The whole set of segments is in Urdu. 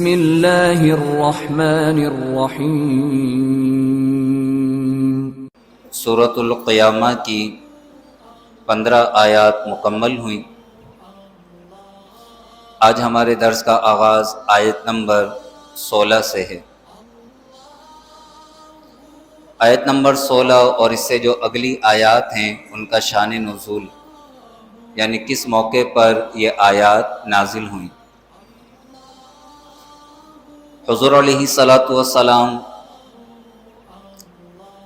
بسم اللہ الرحمن الرحیم۔ سورۃ القیامہ کی 15 آیات مکمل ہوئیں۔ آج ہمارے درس کا آغاز آیت نمبر 16 سے ہے۔ آیت نمبر 16 اور اس سے جو اگلی آیات ہیں ان کا شان نزول، یعنی کس موقع پر یہ آیات نازل ہوئیں۔ حضور علیہ السلام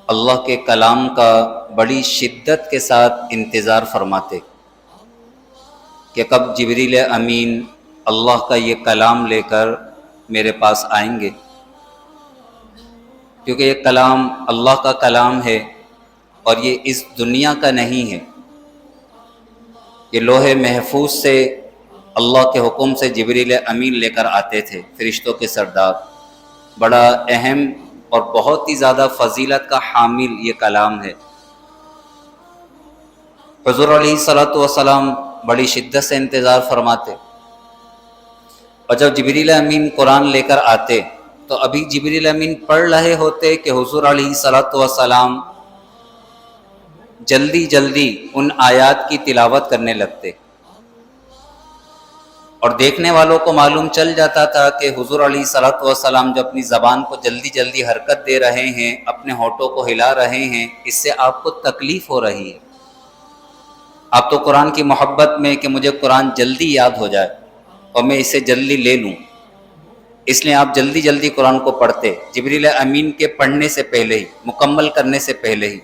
اللہ کے کلام کا بڑی شدت کے ساتھ انتظار فرماتے کہ کب جبریل امین اللہ کا یہ کلام لے کر میرے پاس آئیں گے، کیونکہ یہ کلام اللہ کا کلام ہے اور یہ اس دنیا کا نہیں ہے۔ یہ لوح محفوظ سے اللہ کے حکم سے جبریل امین لے کر آتے تھے، فرشتوں کے سردار۔ بڑا اہم اور بہت ہی زیادہ فضیلت کا حامل یہ کلام ہے۔ حضور علیہ السلام بڑی شدت سے انتظار فرماتے، اور جب جبریل امین قرآن لے کر آتے تو ابھی جبریل امین پڑھ رہے ہوتے کہ حضور علیہ السلام جلدی جلدی ان آیات کی تلاوت کرنے لگتے، اور دیکھنے والوں کو معلوم چل جاتا تھا کہ حضور علیہ السلام جو اپنی زبان کو جلدی جلدی حرکت دے رہے ہیں، اپنے ہونٹوں کو ہلا رہے ہیں، اس سے آپ کو تکلیف ہو رہی ہے۔ آپ تو قرآن کی محبت میں کہ مجھے قرآن جلدی یاد ہو جائے اور میں اسے جلدی لے لوں، اس لیے آپ جلدی جلدی قرآن کو پڑھتے، جبریل امین کے پڑھنے سے پہلے ہی، مکمل کرنے سے پہلے ہی۔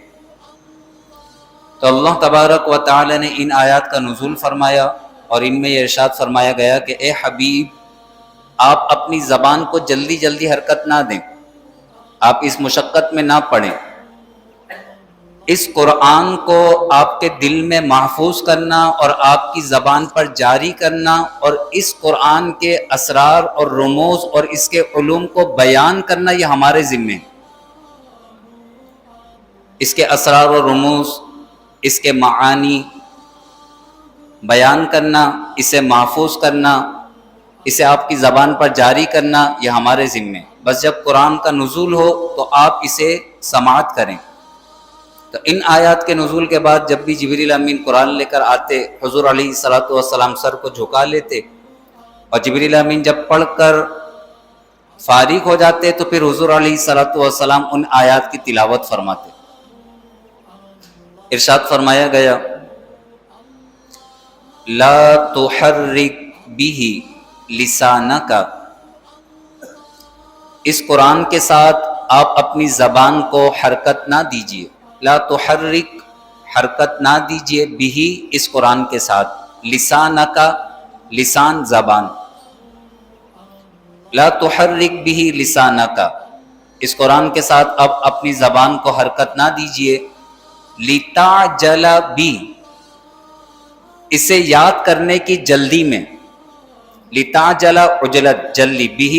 تو اللہ تبارک و تعالی نے ان آیات کا نزول فرمایا، اور ان میں یہ ارشاد فرمایا گیا کہ اے حبیب، آپ اپنی زبان کو جلدی جلدی حرکت نہ دیں، آپ اس مشقت میں نہ پڑھیں۔ اس قرآن کو آپ کے دل میں محفوظ کرنا اور آپ کی زبان پر جاری کرنا، اور اس قرآن کے اسرار اور رموز اور اس کے علوم کو بیان کرنا، یہ ہمارے ذمہ ہے۔ اس کے اسرار و رموز، اس کے معانی بیان کرنا، اسے محفوظ کرنا، اسے آپ کی زبان پر جاری کرنا، یہ ہمارے ذمہ ہے۔ بس جب قرآن کا نزول ہو تو آپ اسے سماعت کریں۔ تو ان آیات کے نزول کے بعد جب بھی جبریل امین قرآن لے کر آتے، حضور علیہ السلام سر کو جھکا لیتے، اور جبریل امین جب پڑھ کر فارغ ہو جاتے تو پھر حضور علیہ السلام ان آیات کی تلاوت فرماتے۔ ارشاد فرمایا گیا، لا تحرک به لسانک، اس قرآن کے ساتھ آپ اپنی زبان کو حرکت نہ دیجیے۔ لا تحرک، حرکت نہ دیجیے، به، اس قرآن کے ساتھ، لسانک، لسان، زبان۔ لا تحرک به لسانک، اس قرآن کے ساتھ آپ اپنی زبان کو حرکت نہ دیجیے، لتعجل به، اسے یاد کرنے کی جلدی میں، لتعجل عجلت، جلدی، به،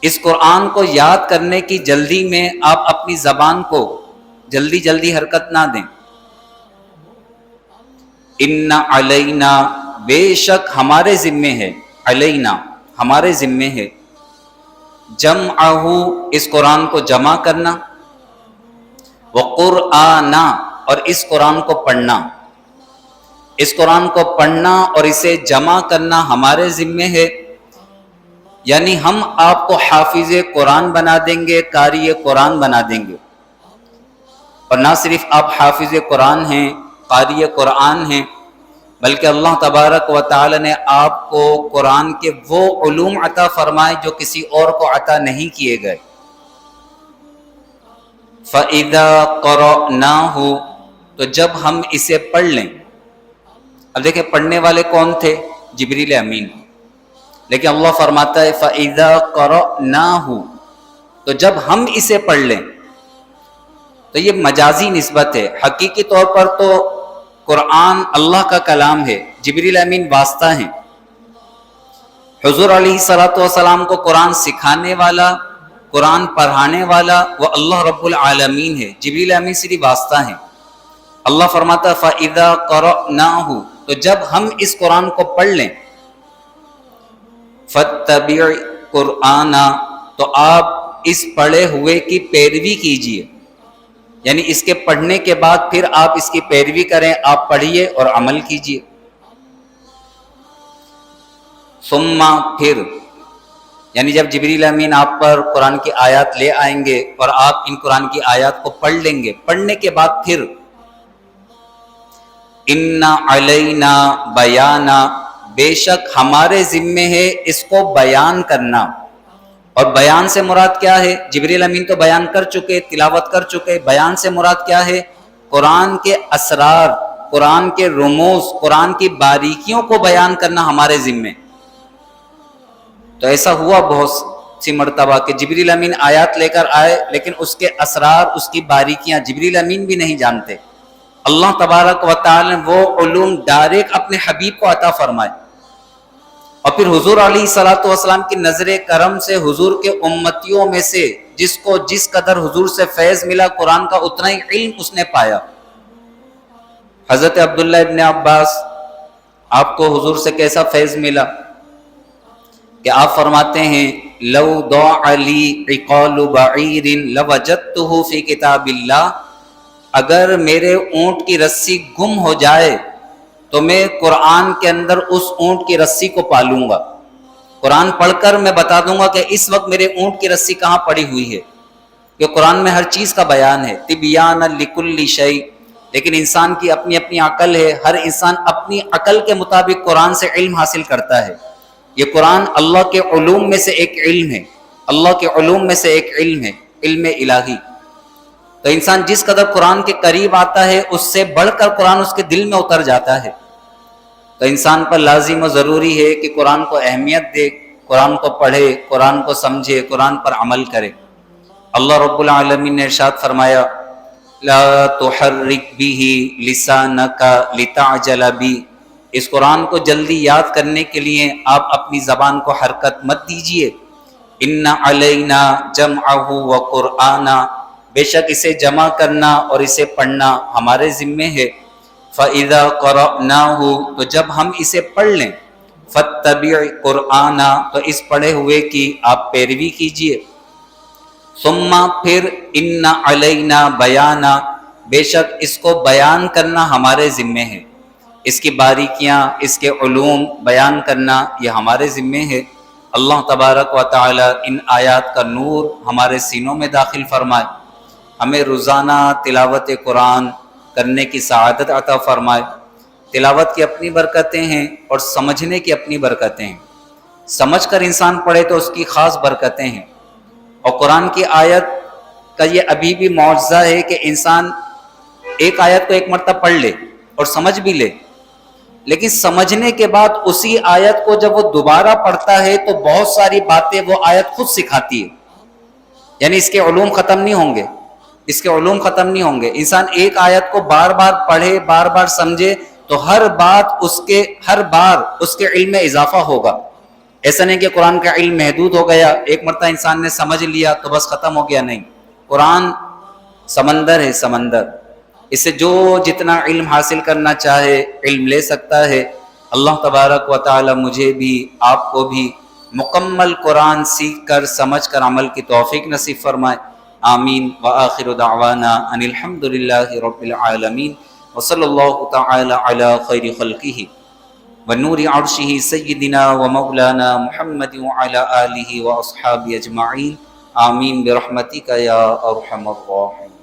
اس قرآن کو یاد کرنے کی جلدی میں آپ اپنی زبان کو جلدی جلدی حرکت نہ دیں۔ ان علینا، بے شک ہمارے ذمے ہے، علینا، ہمارے ذمے ہے، جمعہ، اس قرآن کو جمع کرنا، وقرآنہ، اور اس قرآن کو پڑھنا۔ اس قرآن کو پڑھنا اور اسے جمع کرنا ہمارے ذمے ہے، یعنی ہم آپ کو حافظ قرآن بنا دیں گے، قاری قرآن بنا دیں گے۔ اور نہ صرف آپ حافظ قرآن ہیں، قاری قرآن ہیں، بلکہ اللہ تبارک و تعالی نے آپ کو قرآن کے وہ علوم عطا فرمائے جو کسی اور کو عطا نہیں کیے گئے۔ فَإِذَا قَرَأْنَاهُ، تو جب ہم اسے پڑھ لیں۔ اب دیکھیں پڑھنے والے کون تھے؟ جبریل امین، لیکن اللہ فرماتا ہے فَإِذَا قَرَأْنَاهُ، تو جب ہم اسے پڑھ لیں، تو یہ مجازی نسبت ہے۔ حقیقی طور پر تو قرآن اللہ کا کلام ہے، جبریل امین واسطہ ہیں۔ حضور علیہ السلام کو قرآن سکھانے والا، قرآن پڑھانے والا وہ اللہ رب العالمین ہے، جبریل امین صرف واسطہ ہیں۔ اللہ فرماتا ہے فَإِذَا قَرَأْنَاهُ، تو جب ہم اس قرآن کو پڑھ لیں، فَاتَّبِعْ قُرْآنَ، تو آپ اس پڑھے ہوئے کی پیروی کیجئے، یعنی اس کے پڑھنے کے بعد پھر آپ اس کی پیروی کریں، آپ پڑھیے اور عمل کیجئے۔ ثم، پھر، یعنی جب جبریل امین آپ پر قرآن کی آیات لے آئیں گے اور آپ ان قرآن کی آیات کو پڑھ لیں گے، پڑھنے کے بعد پھر ان علینا بیانا، بے شک ہمارے ذمے ہے اس کو بیان کرنا۔ اور بیان سے مراد کیا ہے؟ جبریل امین تو بیان کر چکے، تلاوت کر چکے، بیان سے مراد کیا ہے؟ قرآن کے اسرار، قرآن کے رموز، قرآن کی باریکیوں کو بیان کرنا ہمارے ذمے۔ تو ایسا ہوا بہت سی مرتبہ کہ جبریل امین آیات لے کر آئے، لیکن اس کے اسرار، اس کی باریکیاں جبریل امین بھی نہیں جانتے۔ اللہ تبارک و تعالی نے وہ علوم ڈائریکٹ اپنے حبیب کو عطا فرمائے، اور پھر حضور علیہ الصلوۃ والسلام کی نظر کرم سے حضور کے امتیوں میں سے جس کو جس قدر حضور سے فیض ملا قرآن کا، اتنا ہی علم اس نے پایا۔ حضرت عبداللہ ابن عباس، آپ کو حضور سے کیسا فیض ملا کہ آپ فرماتے ہیں لو ضاع لی عقال بعیر لوجدته فی کتاب اللہ، اگر میرے اونٹ کی رسی گم ہو جائے تو میں قرآن کے اندر اس اونٹ کی رسی کو پالوں گا، قرآن پڑھ کر میں بتا دوں گا کہ اس وقت میرے اونٹ کی رسی کہاں پڑی ہوئی ہے، کہ قرآن میں ہر چیز کا بیان ہے، تبیان لکل شیء۔ لیکن انسان کی اپنی اپنی عقل ہے، ہر انسان اپنی عقل کے مطابق قرآن سے علم حاصل کرتا ہے۔ یہ قرآن اللہ کے علوم میں سے ایک علم ہے، اللہ کے علوم میں سے ایک علم ہے، علم الہی۔ تو انسان جس قدر قرآن کے قریب آتا ہے اس سے بڑھ کر قرآن اس کے دل میں اتر جاتا ہے۔ تو انسان پر لازم و ضروری ہے کہ قرآن کو اہمیت دے، قرآن کو پڑھے، قرآن کو سمجھے، قرآن پر عمل کرے۔ اللہ رب العالمین نے ارشاد فرمایا لا تحرک به لسانک لتعجل به، اس قرآن کو جلدی یاد کرنے کے لیے آپ اپنی زبان کو حرکت مت دیجیے۔ ان علینا جمعہ وقرآنا، بے شک اسے جمع کرنا اور اسے پڑھنا ہمارے ذمے ہے۔ فَإِذَا قَرَأْنَاهُ، تو جب ہم اسے پڑھ لیں، فَاتَّبِعْ قُرْآنَ، تو اس پڑھے ہوئے کی آپ پیروی کیجئے۔ ثم، پھر ان علینا بیانا، بے شک اس کو بیان کرنا ہمارے ذمے ہے، اس کی باریکیاں، اس کے علوم بیان کرنا یہ ہمارے ذمے ہے۔ اللہ تبارک و تعالی ان آیات کا نور ہمارے سینوں میں داخل فرمائے، ہمیں روزانہ تلاوت قرآن کرنے کی سعادت عطا فرمائے۔ تلاوت کی اپنی برکتیں ہیں اور سمجھنے کی اپنی برکتیں ہیں، سمجھ کر انسان پڑھے تو اس کی خاص برکتیں ہیں۔ اور قرآن کی آیت کا یہ ابھی بھی معجزہ ہے کہ انسان ایک آیت کو ایک مرتبہ پڑھ لے اور سمجھ بھی لے، لیکن سمجھنے کے بعد اسی آیت کو جب وہ دوبارہ پڑھتا ہے تو بہت ساری باتیں وہ آیت خود سکھاتی ہے، یعنی اس کے علوم ختم نہیں ہوں گے، اس کے علوم ختم نہیں ہوں گے۔ انسان ایک آیت کو بار بار پڑھے، بار بار سمجھے تو ہر بار اس کے علم میں اضافہ ہوگا۔ ایسا نہیں کہ قرآن کا علم محدود ہو گیا، ایک مرتبہ انسان نے سمجھ لیا تو بس ختم ہو گیا، نہیں۔ قرآن سمندر ہے، سمندر، اس سے جو جتنا علم حاصل کرنا چاہے علم لے سکتا ہے۔ اللہ تبارک و تعالی مجھے بھی آپ کو بھی مکمل قرآن سیکھ کر سمجھ کر عمل کی توفیق نصیب فرمائے، آمین۔ وآخر دعوانا ان الحمد للہ رب العالمین، وصلی اللہ تعالی علی خیر خلقہ ونور عرشہ سیدنا و مولانا محمد وعلی آلہ واصحابہ اجمعین، آمین برحمتک یا ارحم الراحمین۔